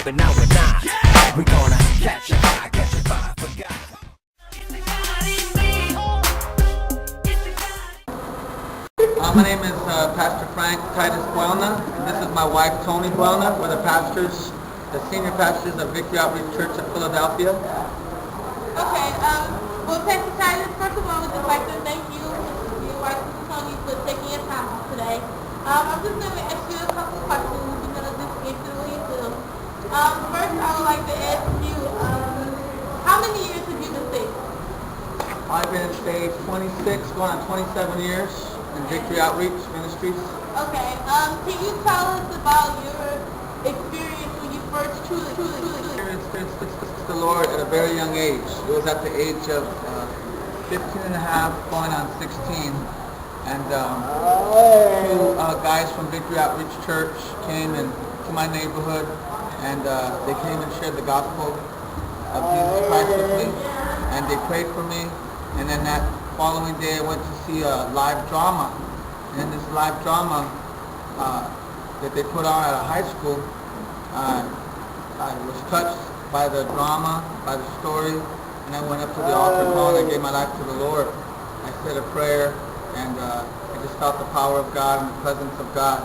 but now we're not. We gonna catch a fire for God. My name is Pastor Frank Titus Buelna, and this is my wife Tony Buelna. We're the pastors, the senior pastors of Victory Outreach Church of Philadelphia. Okay, well, Pastor Titus, first of all, I would just like to thank you and your wife Tony for taking your time today. I'm just going to ask you a couple questions. We're going to just get to the way you feel. First, I would like to ask you, how many years have you been saved? I've been saved 26, going on 27 years in Victory Outreach Ministries. Okay, can you tell us about your experience when you first truly Experienced the Lord at a very young age. It was at the age of 15 and a half, going on 16. And two guys from Victory Outreach Church came to my neighborhood, and they came and shared the gospel of Jesus Christ with me, and they prayed for me. And then that following day I went to see a live drama, and in this live drama that they put on at a high school, I was touched by the drama, by the story, and I went up to the altar call and I gave my life to the Lord. I said a prayer, and I just felt the power of God and the presence of God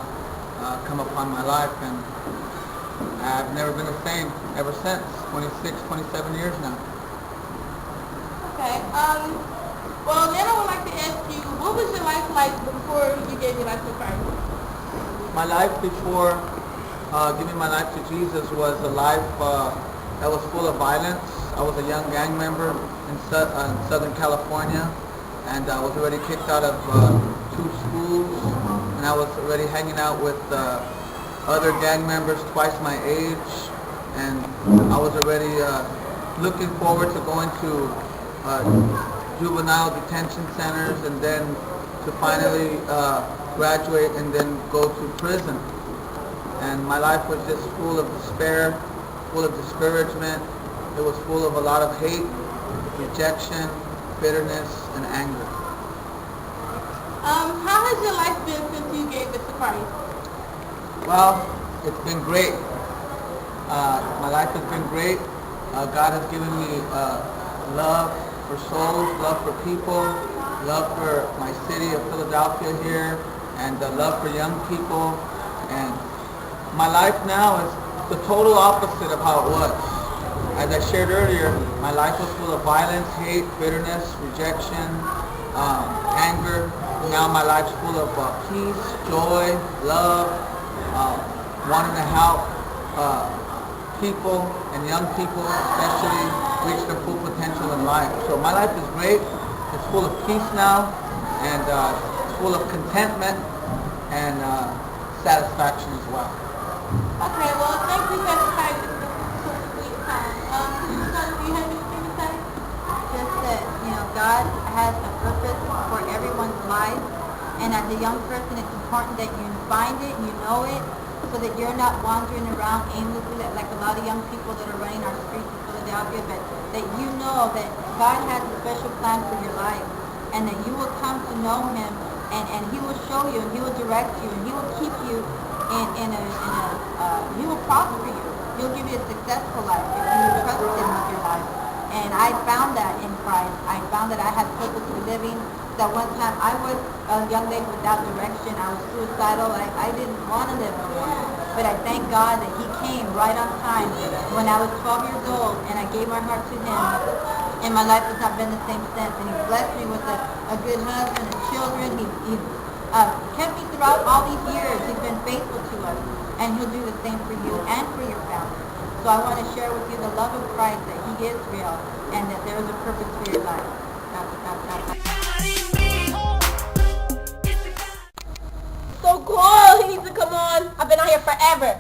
come upon my life, and I've never been the same ever since. 26, 27 years now. Okay, well then I would like to ask you, what was your life like before you gave your life to Christ? My life before giving my life to Jesus was a life that was full of violence. I was a young gang member in Southern California, and I was already kicked out of 2 schools, and I was already hanging out with other gang members twice my age, and I was already looking forward to going to juvenile detention centers, and then to finally graduate and then go to prison. And my life was just full of despair, full of discouragement. It was full of a lot of hate, rejection, bitterness, and anger. How has your life been since you gave it to Christ? Well, it's been great. My life has been great. God has given me love for souls, love for people, love for my city of Philadelphia here, and love for young people. And my life now is the total opposite of how it was. As I shared earlier, my life was full of violence, hate, bitterness, rejection, anger. Now my life's full of peace, joy, love, wanting to help people and young people especially reach their full potential in life. So my life is great. It's full of peace now, and it's full of contentment and satisfaction as well. Okay, well, thank you, Pastor Titus, for the sweet time. Do you have anything to say? Just that, God has a purpose for everyone's life, and as a young person, it's important that you find it, you know it, so that you're not wandering around aimlessly like a lot of young people that are running our streets in Philadelphia, but that you know that God has a special plan for your life, and that you will come to know Him, and He will show you, and He will direct you, and He will keep you He will prosper you. He'll give you a successful life if you trust Him with your life. And I found that in Christ. I found that I had purpose for living. That one time I was a young lady without direction. I was suicidal. I didn't want to live anymore. But I thank God that He came right on time when I was 12 years old, and I gave my heart to Him. And my life has not been the same since. And He blessed me with a good husband and children. He kept me throughout all these years. He's been faithful to us. And He'll do the same for you and for your family. So I want to share with you the love of Christ, that He is real, and that there is a purpose for your life. So cool. He needs to come on. I've been out here forever.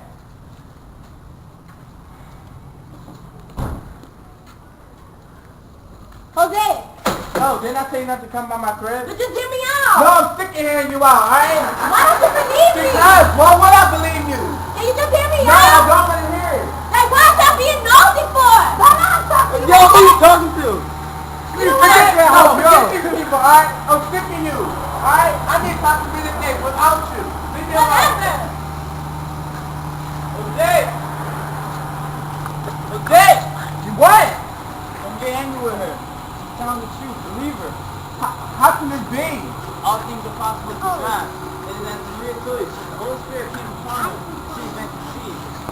Jose. No, didn't I tell you not to come by my crib? But just hear me out. No, I'm sick of hearing you out, alright? Why don't you believe me? Because, why would I believe you? Can you just hear me No, out? I don't want to hear it. Like, why is that being nosy for? Why not talking to Yo, who you talking to? You know Forget what? your house, forget these people, alright? I'm sick of you, alright? I need to talk to me today without you. Leave me alone. Whatever. Jose!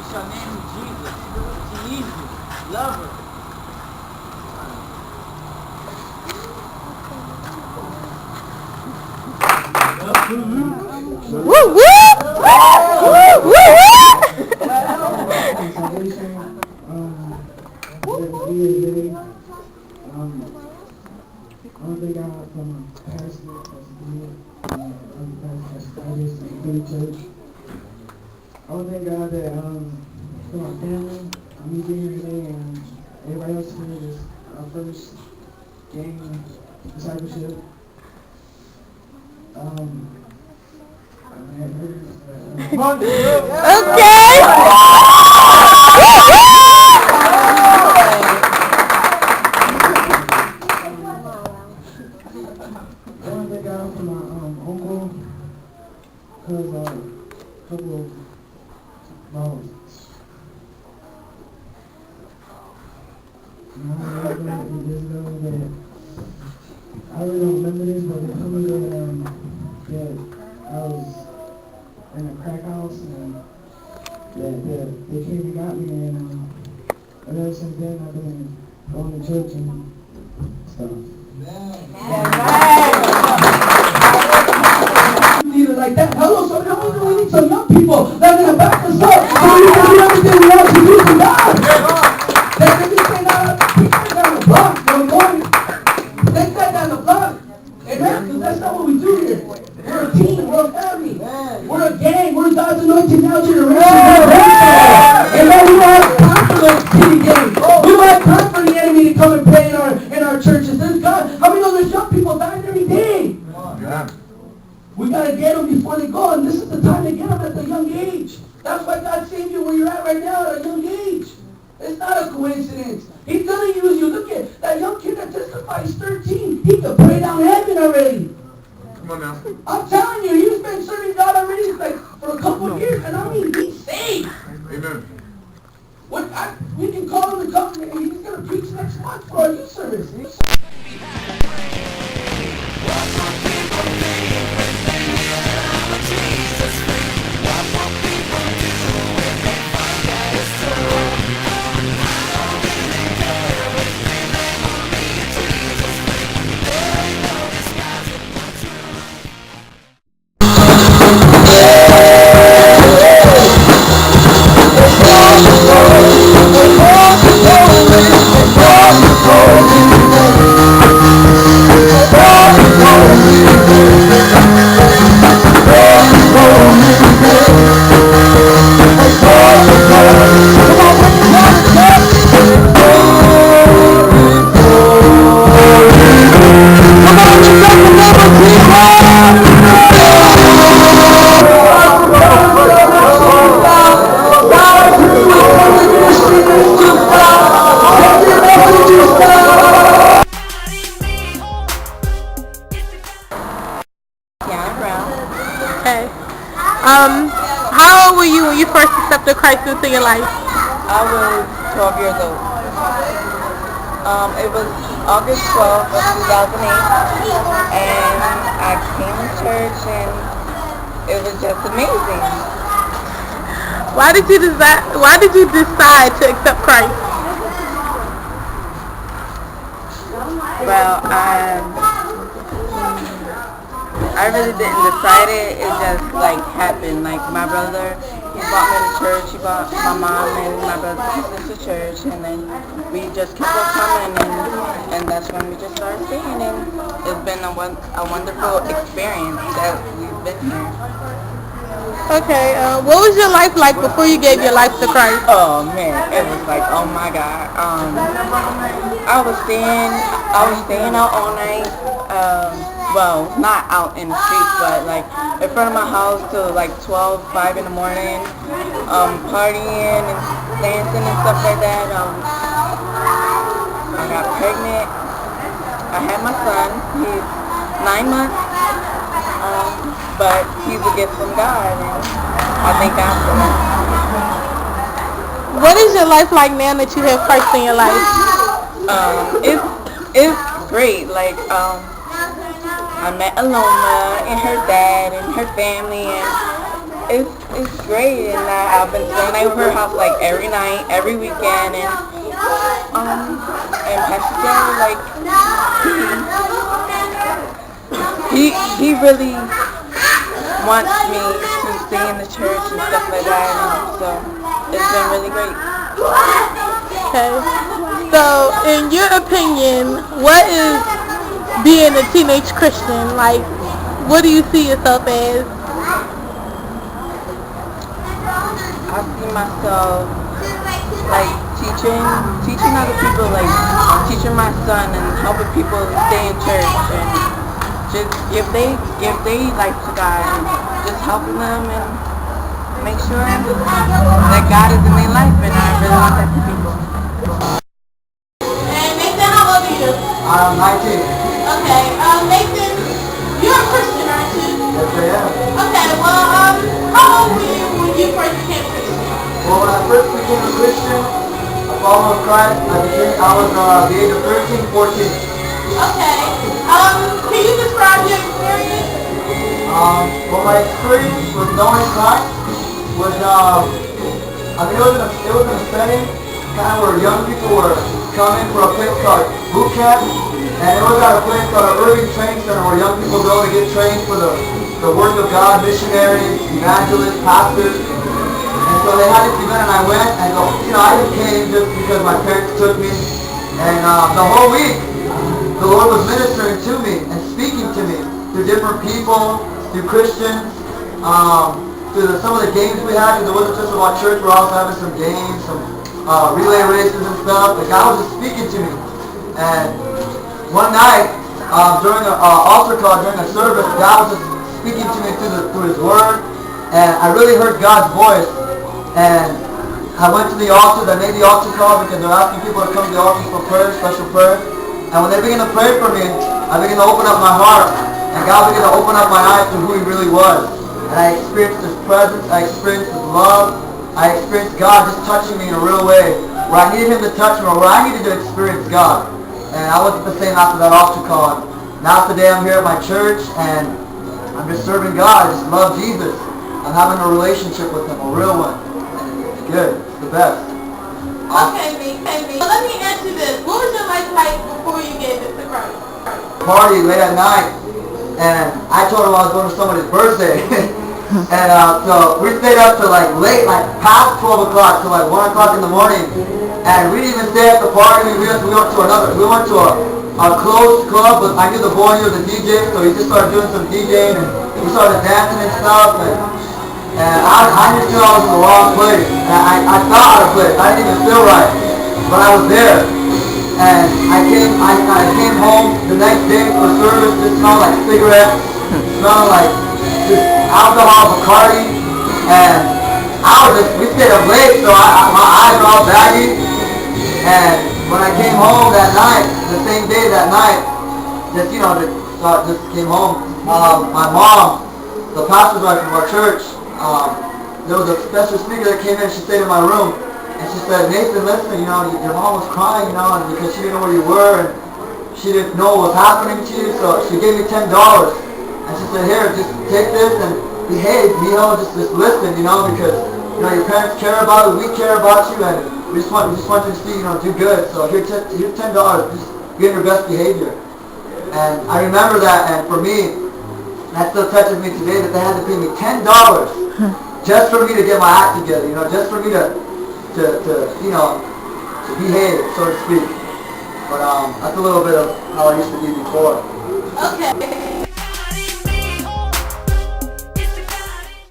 Her name is Jesus. She needs you. Love her. Woo woo! Woo woo woo! I want to thank God for my pastor, Pastor Dean, other pastors, Titus, and the church. I want to thank God that for my family, me being here today, and everybody else here. This is our first game discipleship. I want to thank God for my uncle, because a couple of I really don't remember this, but they told me that I was in a crack house, and that they came and got me, and ever since then I've been going to church and stuff. Leader like that. Hello, so now we need some young people that are going to back us up. So we can do everything we want to do for God. That they just say down the block one morning. They say down the block. Amen? Because that's not what we do here. We're a team. We're a family. We're a gang. We're God's anointed now generation. Amen? We don't have time for those city gangs. We don't have time for the enemy to come and play in our churches. There's God. How many know there's young people dying every day? We got to get them before they go, and this is the time to get them at the young age. That's why God saved you where you're at right now at a young age. It's not a coincidence. He's going to use you. Look at that young kid that testified. He's 13. He could pray down heaven already. Come on now. I'm telling you, he's been serving God already like for a couple of years, and I mean, he's saved. Amen. We can call him to come, and he's going to preach next month for our youth service. Okay. How old were you when you first accepted Christ into your life? I was 12 years old. It was August 12th of 2008, and I came to church, and it was just amazing. Why did you decide to accept Christ? Well, I really didn't decide it. It just like happened. Like my brother, he brought me to church. He brought my mom and my brother and sister to church, and then we just kept on coming, and that's when we just started singing. And it's been a wonderful experience that we've been here. Okay. What was your life like before you gave your life to Christ? Oh man, it was like, oh my God. I was staying out all night. Well, not out in the streets, but like in front of my house till like 5 in the morning, partying and dancing and stuff like that. I got pregnant. I had my son. He's 9 months, but he's a gift from God, and I thank God for that. What is your life like now that you have Christ in your life? It's great. Like I met Aloma and her dad and her family, and it's It's great, and I've been staying over her house like every night, every weekend, and Pastor Joe, like, he really wants me to stay in the church and stuff like that, and so it's been really great. Okay. So, in your opinion, what is being a teenage Christian? Like, what do you see yourself as? I see myself like teaching other people, like teaching my son and helping people stay in church, and just if they like to God, and just helping them and make sure that God is in their life, and I really want that to be. And Nathan, how old are you? I'm 19. Okay. Nathan, you're a Christian, aren't you? Yes, I am. Okay. Well, how old were you when you first became a Christian? Well, when I first became a Christian, a follower of Christ, I was the age of 13, 14. Okay. Can you describe your experience? Well, my experience with knowing Christ was, it was in a setting kind of where young people were coming for a place called boot camp, and it was at a place called an urban training center where young people go to get trained for the work of God, missionaries, evangelists, pastors. And so they had this event, and I went, and I just came just because my parents took me, and the whole week, the Lord was ministering to me and speaking to me through different people, through Christians, through some of the games we had, because it wasn't just about church, we're also having some games, some relay races and stuff, and God was just speaking to me. And one night, during an altar call, during a service, God was just speaking to me through His Word, and I really heard God's voice. And I went to the altar, they made the altar call because they're asking people to come to the altar for prayer, special prayer. And when they began to pray for me, I began to open up my heart. And God began to open up my eyes to who He really was. And I experienced His presence, I experienced His love, I experienced God just touching me in a real way, where I needed Him to touch me, or where I needed to experience God. And I wasn't the same after that altar call. Now today I'm here at my church, and I'm just serving God. I just love Jesus. I'm having a relationship with Him, a real one. Good. It's the best. Okay, me. So let me ask you this. What was your life like before you gave it to Christ? Party late at night, and I told him I was going to somebody's birthday. And so we stayed up till like late, like past 12 o'clock, till like 1 o'clock in the morning. And we didn't even stay at the party. We went to a closed club, but I knew the boy, he was a DJ, so he just started doing some DJing, and we started dancing and stuff. And I just knew I was in the wrong place. And I thought out of place. I didn't even feel right. But I was there. And I came home the next day for service. It smelled like cigarettes. It smelled like just alcohol, Bacardi. And we stayed up late, so my eyes were all baggy. And when I came home that night, the same day that night, just came home. My mom, the pastor's wife of our church, there was a special speaker that came in. She stayed in my room, and she said, "Nathan, listen, your mom was crying, and because she didn't know where you were, and she didn't know what was happening to you, so she gave me $10, and she said, here, just take this and behave, just listen, because your parents care about you, we care about you, and we just want you to see, do good. So here's $10, just be in your best behavior." And I remember that, and for me, that still touches me today that they had to pay me $10 just for me to get my act together, just for me to behave, so to speak. But that's a little bit of how I used to be before. Okay.